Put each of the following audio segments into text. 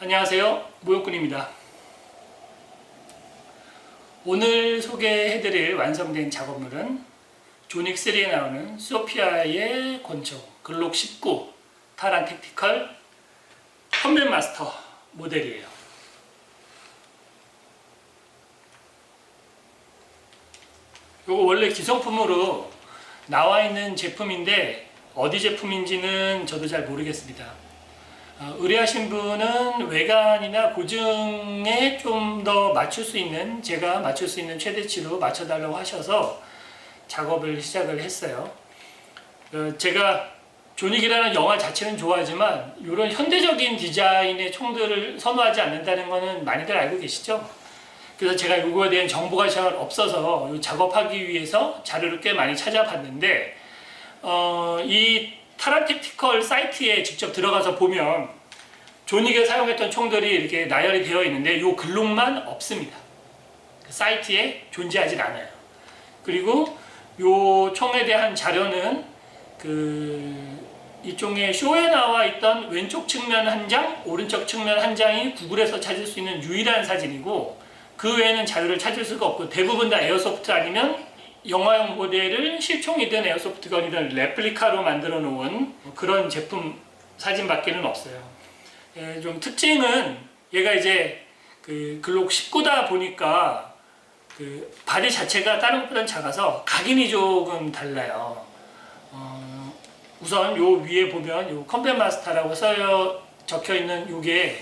안녕하세요, 모욕꾼입니다. 오늘 소개해드릴 완성된 작업물은 조닉3에 나오는 소피아의 권총 글록 19 타란 택티컬 컴뱃 마스터 모델이에요. 이거 원래 기성품으로 나와 있는 제품인데 어디 제품인지는 저도 잘 모르겠습니다. 의뢰하신 분은 외관이나 고증에 좀 더 맞출 수 있는, 제가 맞출 수 있는 최대치로 맞춰달라고 하셔서 작업을 시작을 했어요. 제가 조닉이라는 영화 자체는 좋아하지만 이런 현대적인 디자인의 총들을 선호하지 않는다는 것은 많이들 알고 계시죠? 그래서 제가 이거에 대한 정보가 잘 없어서 작업하기 위해서 자료를 꽤 많이 찾아봤는데 이 타란 택티컬 사이트에 직접 들어가서 보면 조닉에 사용했던 총들이 이렇게 나열이 되어 있는데 이 글록만 없습니다. 그 사이트에 존재하진 않아요. 그리고 이 총에 대한 자료는 이 총의 쇼에 나와 있던 왼쪽 측면 한 장, 오른쪽 측면 한 장이 구글에서 찾을 수 있는 유일한 사진이고 그 외에는 자료를 찾을 수가 없고 대부분 다 에어소프트 아니면 영화용 모델을 실총이든 에어소프트건이든 레플리카로 만들어 놓은 그런 제품 사진밖에는 없어요. 좀 특징은 얘가 이제 글록 19다 보니까 바디 자체가 다른 것보다는 작아서 각인이 조금 달라요. 우선 요 위에 보면 요 컴뱃 마스터라고 적혀 있는 요게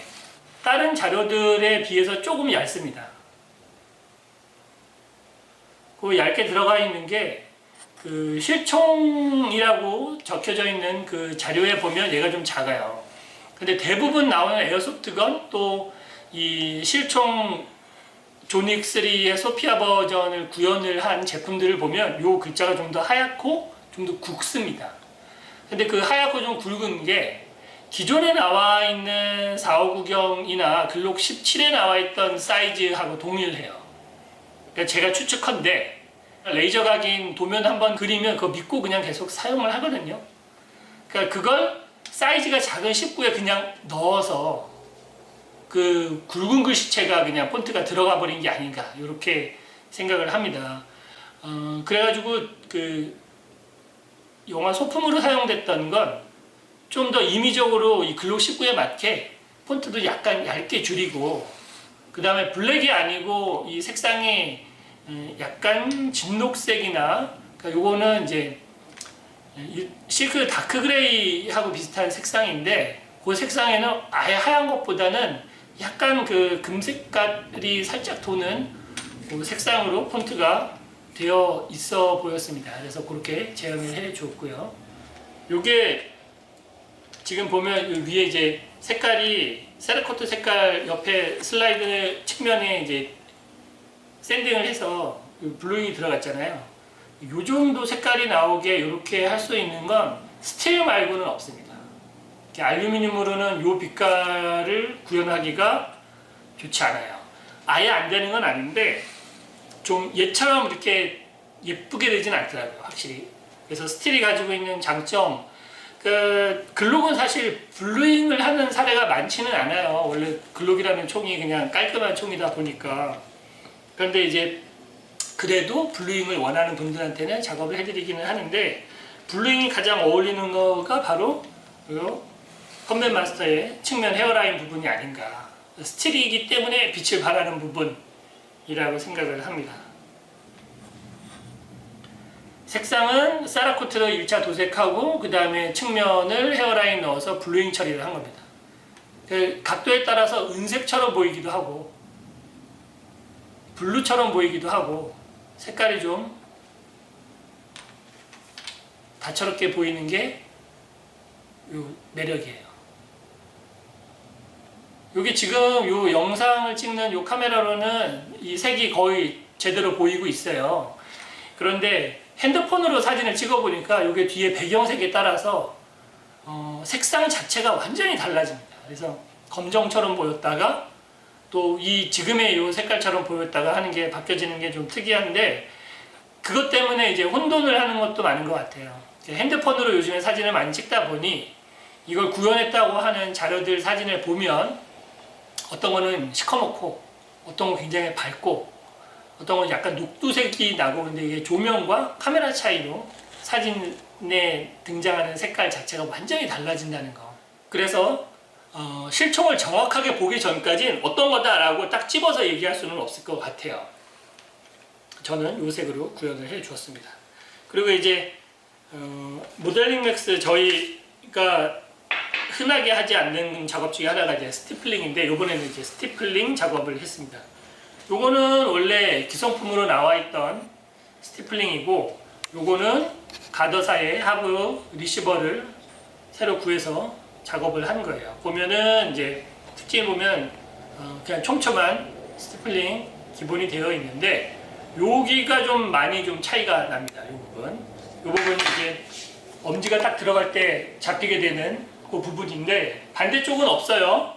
다른 자료들에 비해서 조금 얇습니다. 그 얇게 들어가 있는 게 실총이라고 적혀져 있는 그 자료에 보면 얘가 좀 작아요. 근데 대부분 나오는 에어소프트건 또 이 실총 조닉3의 소피아 버전을 구현을 한 제품들을 보면 요 글자가 좀 더 하얗고 좀 더 굵습니다. 근데 그 하얗고 좀 굵은 게 기존에 나와 있는 459경이나 글록 17에 나와 있던 사이즈하고 동일해요. 그러니까 제가 추측컨대 레이저 각인 도면 한번 그리면 그거 믿고 그냥 계속 사용을 하거든요. 그러니까 그걸 사이즈가 작은 19에 그냥 넣어서 그 굵은 글씨체가 그냥 폰트가 들어가 버린 게 아닌가 이렇게 생각을 합니다. 그래가지고 영화 소품으로 사용됐던 건 좀 더 임의적으로 이 글록 19에 맞게 폰트도 약간 얇게 줄이고 그 다음에 블랙이 아니고 이 색상이 약간 진녹색이나 그러니까 요거는 이제 실크 다크 그레이하고 비슷한 색상인데 그 색상에는 아예 하얀 것보다는 약간 그 금색깔이 살짝 도는 그 색상으로 폰트가 되어 있어 보였습니다. 그래서 그렇게 재현을 해 줬고요. 요게 지금 보면 위에 이제 색깔이 세라코트 색깔 옆에 슬라이드 측면에 이제 샌딩을 해서 블루잉이 들어갔잖아요. 요 정도 색깔이 나오게 이렇게 할 수 있는 건 스틸 말고는 없습니다. 알루미늄으로는 요 빛깔을 구현하기가 좋지 않아요. 아예 안 되는 건 아닌데 좀 얘처럼 이렇게 예쁘게 되진 않더라고요, 확실히. 그래서 스틸이 가지고 있는 장점, 글록은 사실 블루잉을 하는 사례가 많지는 않아요. 원래 글록이라는 총이 그냥 깔끔한 총이다 보니까. 그런데 이제 그래도 블루잉을 원하는 분들한테는 작업을 해드리기는 하는데 블루잉이 가장 어울리는 거가 바로 컴뱃 마스터의 측면 헤어라인 부분이 아닌가. 스틸이기 때문에 빛을 발하는 부분이라고 생각을 합니다. 색상은 세라코트로 1차 도색하고 그 다음에 측면을 헤어라인 넣어서 블루잉 처리를 한 겁니다. 각도에 따라서 은색처럼 보이기도 하고 블루처럼 보이기도 하고 색깔이 좀 다채롭게 보이는 게 요 매력이에요. 요게 지금 요 영상을 찍는 요 카메라로는 이 색이 거의 제대로 보이고 있어요. 그런데 핸드폰으로 사진을 찍어 보니까 요게 뒤에 배경색에 따라서 색상 자체가 완전히 달라집니다. 그래서 검정처럼 보였다가 또 이 지금의 요 색깔처럼 보였다가 하는 게 바뀌어지는 게 좀 특이한데 그것 때문에 이제 혼돈을 하는 것도 많은 것 같아요. 핸드폰으로 요즘에 사진을 많이 찍다 보니 이걸 구현했다고 하는 자료들 사진을 보면 어떤 거는 시커멓고 어떤 거 굉장히 밝고 어떤 건 약간 녹두색이 나고, 근데 이게 조명과 카메라 차이로 사진에 등장하는 색깔 자체가 완전히 달라진다는 거. 그래서 실총을 정확하게 보기 전까지는 어떤 거다라고 딱 집어서 얘기할 수는 없을 것 같아요. 저는 이 색으로 구현을 해 주었습니다. 그리고 이제 모델링 맥스, 저희가 흔하게 하지 않는 작업 중에 하나가 이제 스티플링인데, 요번에는 이제 스티플링 작업을 했습니다. 요거는 원래 기성품으로 나와 있던 스티플링이고, 요거는 가더사의 하부 리시버를 새로 구해서 작업을 한 거예요. 보면은 이제 특징을 보면 그냥 촘촘한 스티플링 기본이 되어 있는데, 여기가 좀 많이 좀 차이가 납니다. 이 부분 이제 엄지가 딱 들어갈 때 잡히게 되는 그 부분인데, 반대쪽은 없어요.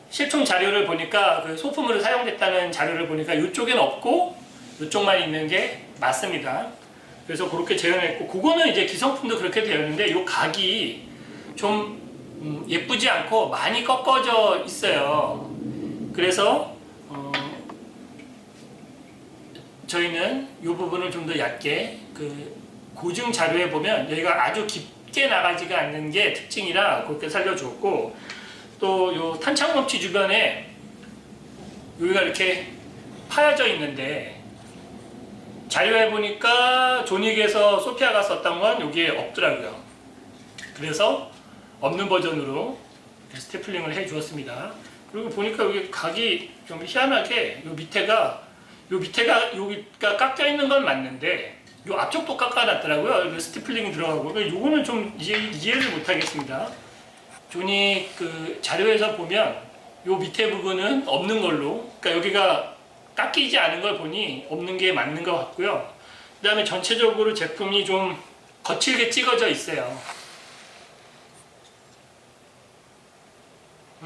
실총 자료를 보니까, 그 소품으로 사용됐다는 자료를 보니까 이쪽엔 없고 이쪽만 있는 게 맞습니다. 그래서 그렇게 재현했고, 그거는 이제 기성품도 그렇게 되어 있는데, 이 각이 좀 예쁘지 않고 많이 꺾어져 있어요. 그래서 저희는 이 부분을 좀 더 얇게, 그 고증 자료에 보면 여기가 아주 깊게 나가지가 않는 게 특징이라 그렇게 살려주었고, 또 요 탄창 멈치 주변에 여기가 이렇게 파여져 있는데, 자료에 보니까 조닉에서 소피아가 썼던 건 여기에 없더라고요. 그래서 없는 버전으로 스태플링을 해 주었습니다. 그리고 보니까 여기 각이 좀 희한하게, 요 밑에가 여기가 깎여 있는 건 맞는데 요 앞쪽도 깎아놨더라고요. 스티플링이 들어가고. 요거는 좀 이해를 못 하겠습니다. 조닉 그 자료에서 보면 요 밑에 부분은 없는 걸로, 그러니까 여기가 깎이지 않은 걸 보니 없는 게 맞는 것 같고요. 그 다음에 전체적으로 제품이 좀 거칠게 찍어져 있어요.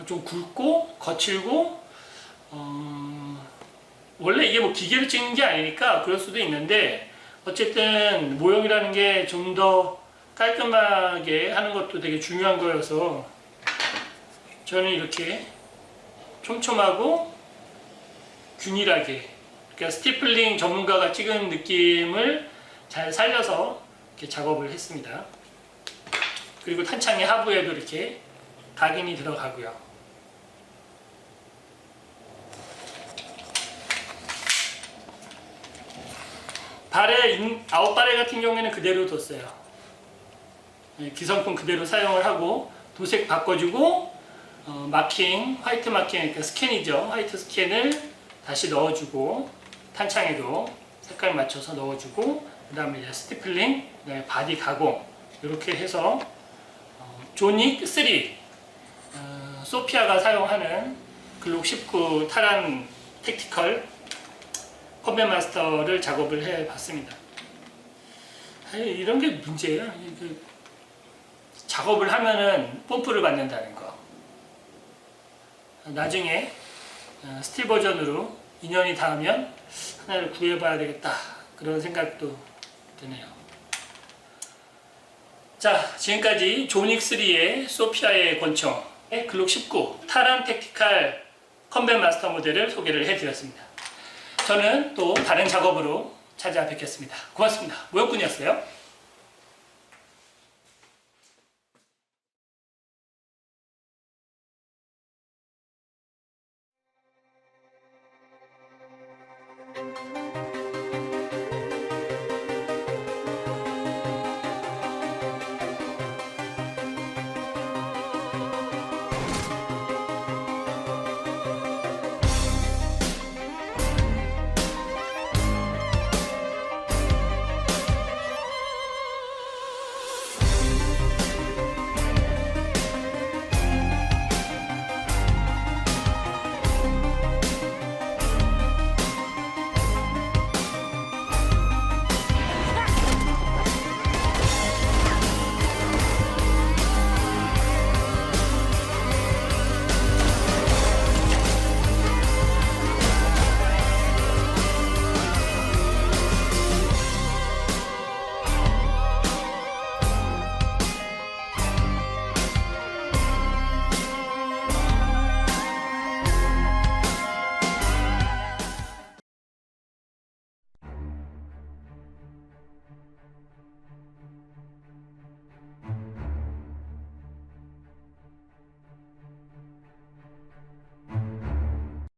좀 굵고 거칠고, 원래 이게 뭐 기계로 찍는 게 아니니까 그럴 수도 있는데, 어쨌든 모형이라는 게 좀 더 깔끔하게 하는 것도 되게 중요한 거여서 저는 이렇게 촘촘하고 균일하게, 그러니까 스티플링 전문가가 찍은 느낌을 잘 살려서 이렇게 작업을 했습니다. 그리고 탄창의 하부에도 이렇게 각인이 들어가고요. 발에 아웃바레 같은 경우에는 그대로 뒀어요. 기성품 그대로 사용을 하고, 도색 바꿔주고, 마킹, 화이트 마킹, 그러니까 스캔이죠. 화이트 스캔을 다시 넣어주고, 탄창에도 색깔 맞춰서 넣어주고, 그 다음에 이제 스티플링, 바디 가공, 이렇게 해서 조닉 3, 소피아가 사용하는 글록 19 타란 택티컬 컴뱃 마스터를 작업을 해봤습니다. 이런 게 문제예요. 작업을 하면은 뽐뿌를 받는다는 거. 나중에 스틸 버전으로 2년이 닿으면 하나를 구해봐야 되겠다, 그런 생각도 드네요. 자, 지금까지 조닉 3의 소피아의 권총의 글록 19 타란 택티컬 컴뱃 마스터 모델을 소개를 해드렸습니다. 저는 또 다른 작업으로 찾아뵙겠습니다. 고맙습니다. 모형꾼이었어요.